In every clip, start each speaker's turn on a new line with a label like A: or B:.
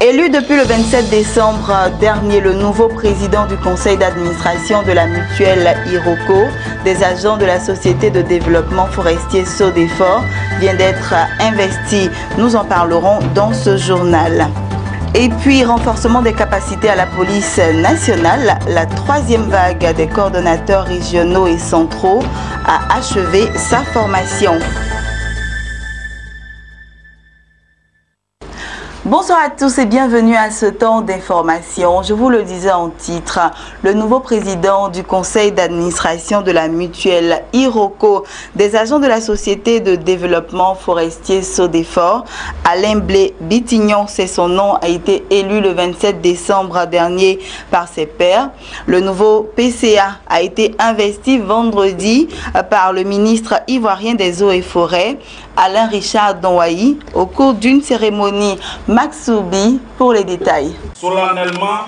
A: Élu depuis le 27 décembre dernier, le nouveau président du conseil d'administration de la mutuelle Iroko, des agents de la société de développement forestier Sodefort, vient d'être investi. Nous en parlerons dans ce journal. Et puis, renforcement des capacités à la police nationale, la troisième vague des coordonnateurs régionaux et centraux a achevé sa formation. Bonsoir à tous et bienvenue à ce temps d'information. Je vous le disais en titre, le nouveau président du conseil d'administration de la mutuelle Iroko, des agents de la société de développement forestier Sodefort, Alain Blé Bitignon, c'est son nom, a été élu le 27 décembre dernier par ses pairs. Le nouveau PCA a été investi vendredi par le ministre ivoirien des Eaux et Forêts, Alain Richard Donwayi, au cours d'une cérémonie. Max Soubi pour les détails.
B: Solennellement,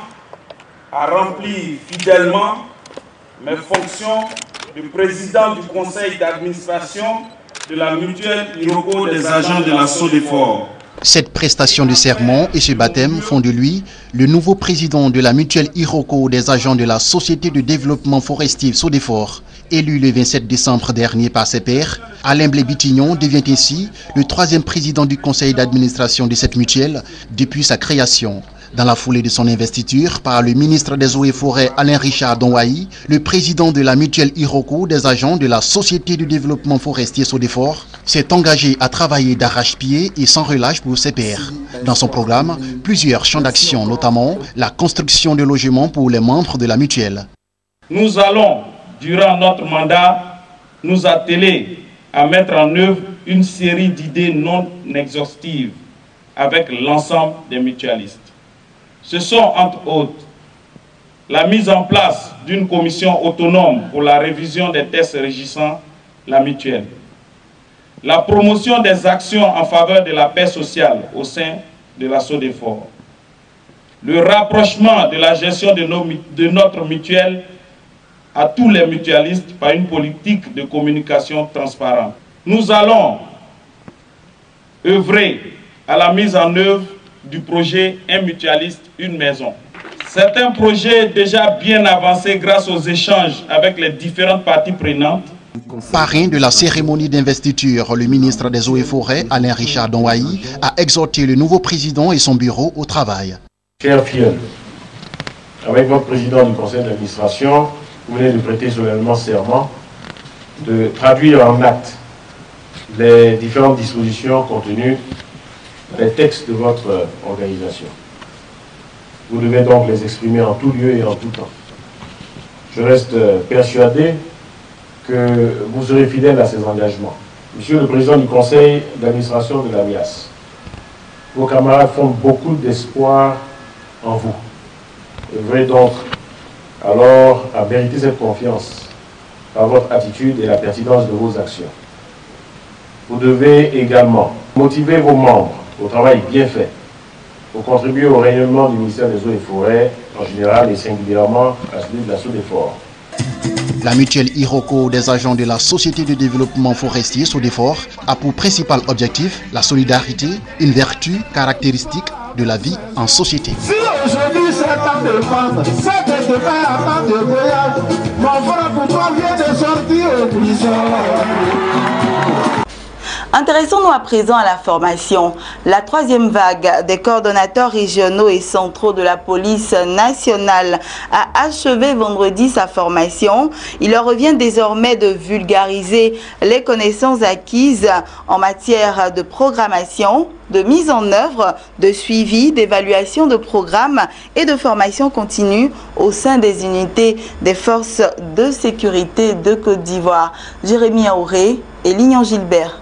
B: à remplir fidèlement mes fonctions de président du conseil d'administration de la mutuelle Iroko des agents de la Sodefort.
C: Cette prestation de serment et ce baptême font de lui le nouveau président de la mutuelle Iroko des agents de la société de développement forestier Sodefort. Élu le 27 décembre dernier par ses pairs, Alain Blé Bitignon devient ainsi le troisième président du conseil d'administration de cette mutuelle depuis sa création. Dans la foulée de son investiture par le ministre des Eaux et Forêts Alain Richard Donwayi, le président de la mutuelle Iroko des agents de la société de développement forestier Sodefort s'est engagé à travailler d'arrache-pied et sans relâche pour ses pairs. Dans son programme, plusieurs champs d'action, notamment la construction de logements pour les membres de la mutuelle.
B: Nous allons, durant notre mandat, nous atteler à mettre en œuvre une série d'idées non exhaustives avec l'ensemble des mutualistes. Ce sont, entre autres, la mise en place d'une commission autonome pour la révision des textes régissant la mutuelle, la promotion des actions en faveur de la paix sociale au sein de la Sodefort, le rapprochement de la gestion de notre mutuelle à tous les mutualistes par une politique de communication transparente. Nous allons œuvrer à la mise en œuvre du projet Un mutualiste, une maison. C'est un projet déjà bien avancé grâce aux échanges avec les différentes parties prenantes.
C: Parrain de la cérémonie d'investiture, le ministre des Eaux et Forêts, Alain Richard Donwayi, a exhorté le nouveau président et son bureau au travail.
D: Chers filleul, avec votre président du conseil d'administration, vous venez de prêter solennellement serment de traduire en actes les différentes dispositions contenues dans les textes de votre organisation. Vous devez donc les exprimer en tout lieu et en tout temps. Je reste persuadé que vous serez fidèle à ces engagements. Monsieur le président du conseil d'administration de la MIAS, vos camarades font beaucoup d'espoir en vous. Œuvrez donc alors à mériter cette confiance par votre attitude et la pertinence de vos actions. Vous devez également motiver vos membres au travail bien fait pour contribuer au rayonnement du ministère des Eaux et Forêts en général et singulièrement à celui de la Sodefort.
C: La mutuelle Iroko des agents de la société de développement forestier Sodefort a pour principal objectif la solidarité, une vertu caractéristique de la vie en société.
E: Si aujourd'hui c'est temps de vendre, c'est de demain à temps de voyage, mon frère pourquoi vient de sortir au prison?
A: Intéressons-nous à présent à la formation. La troisième vague des coordonnateurs régionaux et centraux de la police nationale a achevé vendredi sa formation. Il leur revient désormais de vulgariser les connaissances acquises en matière de programmation, de mise en œuvre, de suivi, d'évaluation de programmes et de formation continue au sein des unités des forces de sécurité de Côte d'Ivoire. Jérémy Aouré et Lignon Gilbert.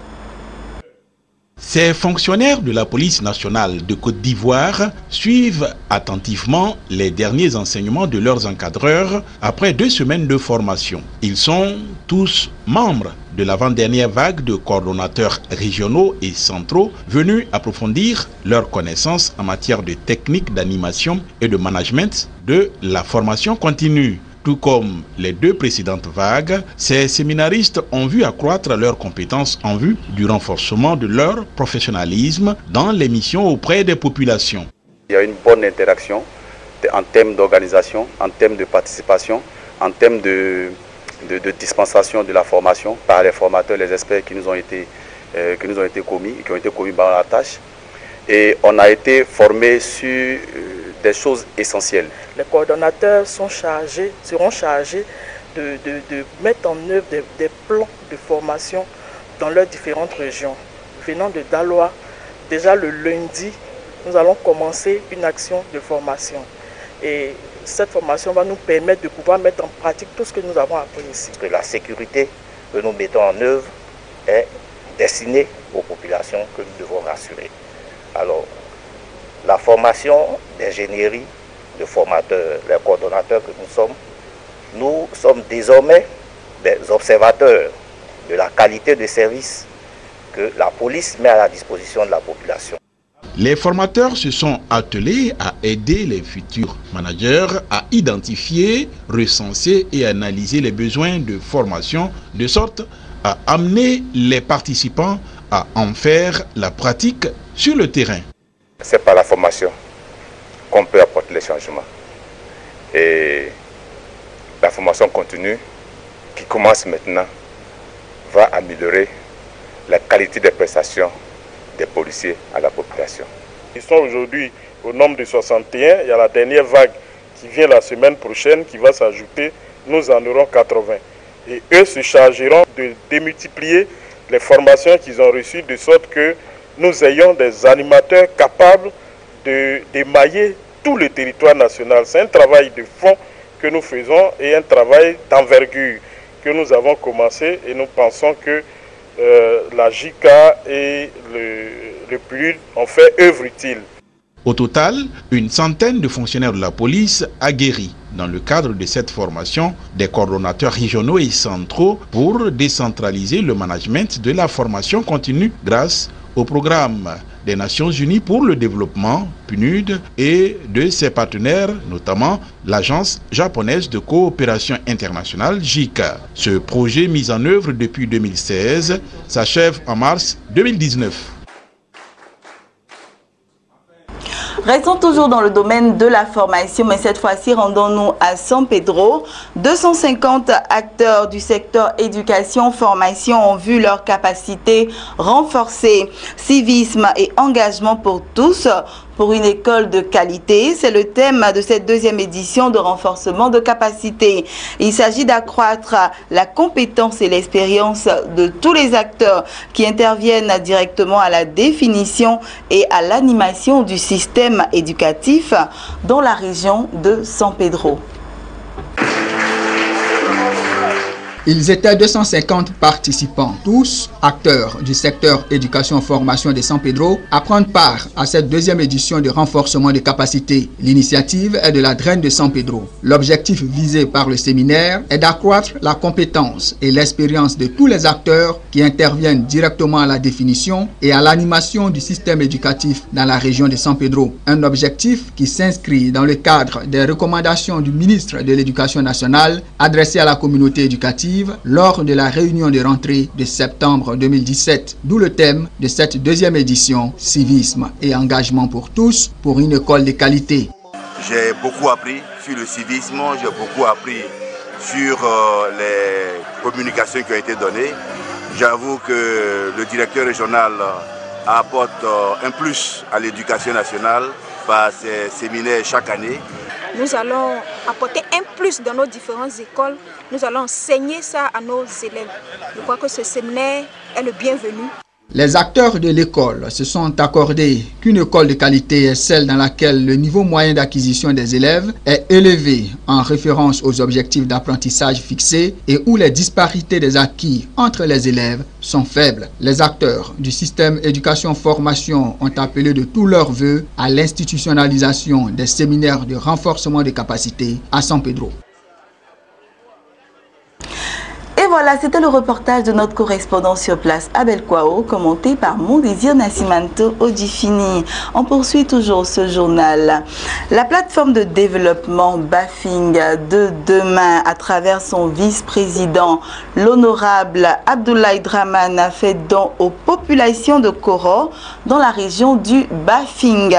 F: Ces fonctionnaires de la police nationale de Côte d'Ivoire suivent attentivement les derniers enseignements de leurs encadreurs après 2 semaines de formation. Ils sont tous membres de l'avant-dernière vague de coordonnateurs régionaux et centraux venus approfondir leurs connaissances en matière de techniques d'animation et de management de la formation continue. Tout comme les 2 précédentes vagues, ces séminaristes ont vu accroître leurs compétences en vue du renforcement de leur professionnalisme dans les missions auprès des populations.
G: Il y a une bonne interaction en termes d'organisation, en termes de participation, en termes de dispensation de la formation par les formateurs, les experts qui nous ont été commis par la tâche. Et on a été formés sur des choses essentielles.
H: Les coordonnateurs seront chargés de mettre en œuvre des plans de formation dans leurs différentes régions. Venant de Daloa, déjà le lundi, nous allons commencer une action de formation. Et cette formation va nous permettre de pouvoir mettre en pratique tout ce que nous avons appris ici.
I: La sécurité que nous mettons en œuvre est destinée aux populations que nous devons rassurer. Alors, la formation d'ingénierie, de formateurs, les coordonnateurs que nous sommes désormais des observateurs de la qualité de service que la police met à la disposition de la population.
F: Les formateurs se sont attelés à aider les futurs managers à identifier, recenser et analyser les besoins de formation de sorte à amener les participants à en faire la pratique sur le terrain.
J: C'est par la formation qu'on peut apporter les changements. Et la formation continue qui commence maintenant va améliorer la qualité des prestations des policiers à la population.
K: Ils sont aujourd'hui au nombre de 61. Il y a la dernière vague qui vient la semaine prochaine qui va s'ajouter. Nous en aurons 80. Et eux se chargeront de démultiplier les formations qu'ils ont reçues de sorte que nous ayons des animateurs capables d'émailler tout le territoire national. C'est un travail de fond que nous faisons et un travail d'envergure que nous avons commencé et nous pensons que la JICA et le PLUD ont fait œuvre utile.
F: Au total, une centaine de fonctionnaires de la police aguerris dans le cadre de cette formation des coordonnateurs régionaux et centraux pour décentraliser le management de la formation continue grâce au programme des Nations Unies pour le développement, PNUD, et de ses partenaires, notamment l'Agence japonaise de coopération internationale, JICA. Ce projet mis en œuvre depuis 2016 s'achève en mars 2019.
A: Restons toujours dans le domaine de la formation, mais cette fois-ci, rendons-nous à San Pedro. 250 acteurs du secteur éducation-formation ont vu leurs capacités renforcées. Civisme et engagement pour tous, pour une école de qualité, c'est le thème de cette deuxième édition de renforcement de capacité. Il s'agit d'accroître la compétence et l'expérience de tous les acteurs qui interviennent directement à la définition et à l'animation du système éducatif dans la région de San Pedro.
L: Ils étaient 250 participants, tous acteurs du secteur éducation-formation de San Pedro, à prendre part à cette deuxième édition de renforcement des capacités. L'initiative est de la DREN de San Pedro. L'objectif visé par le séminaire est d'accroître la compétence et l'expérience de tous les acteurs qui interviennent directement à la définition et à l'animation du système éducatif dans la région de San Pedro. Un objectif qui s'inscrit dans le cadre des recommandations du ministre de l'Éducation nationale adressées à la communauté éducative lors de la réunion de rentrée de septembre 2017, d'où le thème de cette deuxième édition, civisme et engagement pour tous pour une école de qualité.
M: J'ai beaucoup appris sur le civisme, j'ai beaucoup appris sur les communications qui ont été données. J'avoue que le directeur régional apporte un plus à l'éducation nationale par ces séminaires chaque année.
N: Nous allons apporter un plus dans nos différentes écoles. Nous allons enseigner ça à nos élèves. Je crois que ce séminaire est le bienvenu.
L: Les acteurs de l'école se sont accordés qu'une école de qualité est celle dans laquelle le niveau moyen d'acquisition des élèves est élevé en référence aux objectifs d'apprentissage fixés et où les disparités des acquis entre les élèves sont faibles. Les acteurs du système éducation-formation ont appelé de tous leurs vœux à l'institutionnalisation des séminaires de renforcement des capacités à San Pedro.
A: voilà, c'était le reportage de notre correspondant sur place, Abel Kwao, commenté par Mon Désir Nascimento Odifini. On poursuit toujours ce journal. La plateforme de développement Bafing de demain, à travers son vice-président, l'honorable Abdoulaye Dramane, a fait don aux populations de Koro dans la région du Bafing,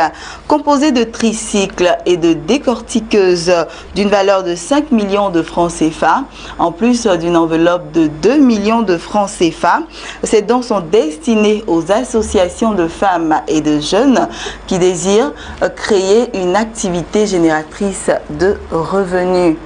A: composée de tricycles et de décortiqueuses d'une valeur de 5 millions de francs CFA, en plus d'une enveloppe de 2 millions de francs CFA. Ces dons sont destinés aux associations de femmes et de jeunes qui désirent créer une activité génératrice de revenus.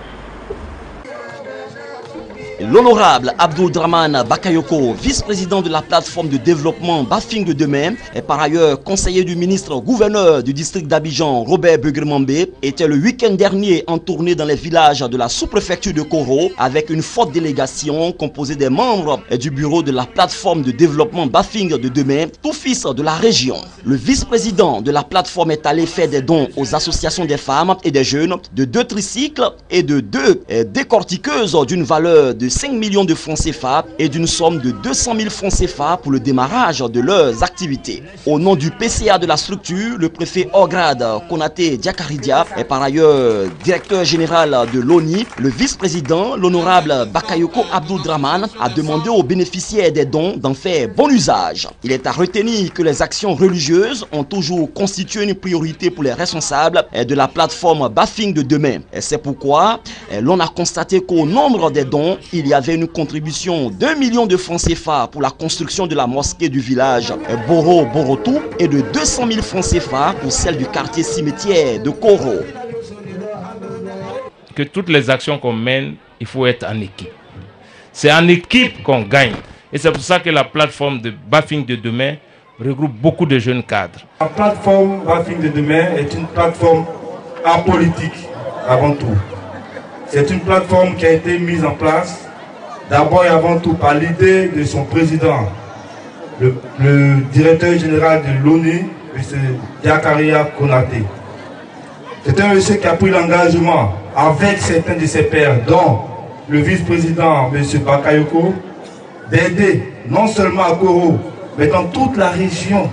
O: L'honorable Abdou Dramane Bakayoko, vice-président de la plateforme de développement Bafing de demain, et par ailleurs conseiller du ministre-gouverneur du district d'Abidjan, Robert Begermambe, était le week-end dernier en tournée dans les villages de la sous-préfecture de Koro avec une forte délégation composée des membres du bureau de la plateforme de développement Bafing de demain, tout fils de la région. Le vice-président de la plateforme est allé faire des dons aux associations des femmes et des jeunes de 2 tricycles et de 2 décortiqueuses d'une valeur de 5 millions de francs CFA et d'une somme de 200 000 francs CFA pour le démarrage de leurs activités. Au nom du PCA de la structure, le préfet Ograd Konaté Diakaridia est par ailleurs directeur général de l'ONI. Le vice-président, l'honorable Bakayoko Abdou Dramane, a demandé aux bénéficiaires des dons d'en faire bon usage. Il est à retenir que les actions religieuses ont toujours constitué une priorité pour les responsables de la plateforme Bafing de demain. C'est pourquoi l'on a constaté qu'au nombre des dons, il y avait une contribution de 2 millions de francs CFA pour la construction de la mosquée du village Boro-Borotou et de 200 000 francs CFA pour celle du quartier cimetière de Koro.
P: Que toutes les actions qu'on mène, il faut être en équipe. C'est en équipe qu'on gagne. Et c'est pour ça que la plateforme de Bafing de demain regroupe beaucoup de jeunes cadres.
Q: La plateforme Bafing de demain est une plateforme apolitique avant tout. C'est une plateforme qui a été mise en place d'abord et avant tout par l'idée de son président, le directeur général de l'ONU, M. Diakaria Konaté. C'est un monsieur qui a pris l'engagement avec certains de ses pairs, dont le vice-président M. Bakayoko, d'aider non seulement à Koro, mais dans toute la région.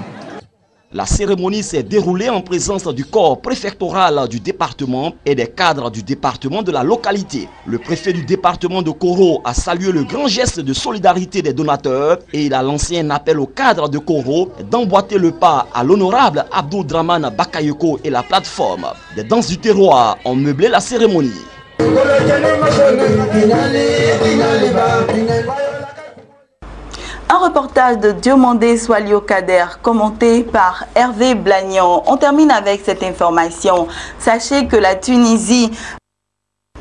O: La cérémonie s'est déroulée en présence du corps préfectoral du département et des cadres du département de la localité. Le préfet du département de Koro a salué le grand geste de solidarité des donateurs et il a lancé un appel aux cadres de Koro d'emboîter le pas à l'honorable Abdou Dramane Bakayoko et la plateforme. Des danses du terroir ont meublé la cérémonie.
A: Un reportage de Diomandé Swalio Kader, commenté par Hervé Blagnon. On termine avec cette information. Sachez que la Tunisie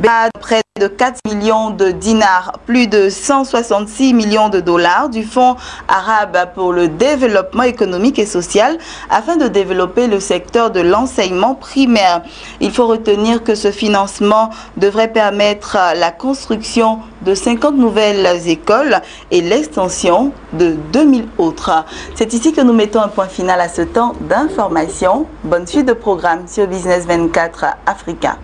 A: a près de 4 millions de dinars, plus de 166 millions de dollars du Fonds arabe pour le développement économique et social afin de développer le secteur de l'enseignement primaire. Il faut retenir que ce financement devrait permettre la construction de 50 nouvelles écoles et l'extension de 2000 autres. C'est ici que nous mettons un point final à ce temps d'information. Bonne suite de programme sur Business 24 Africa.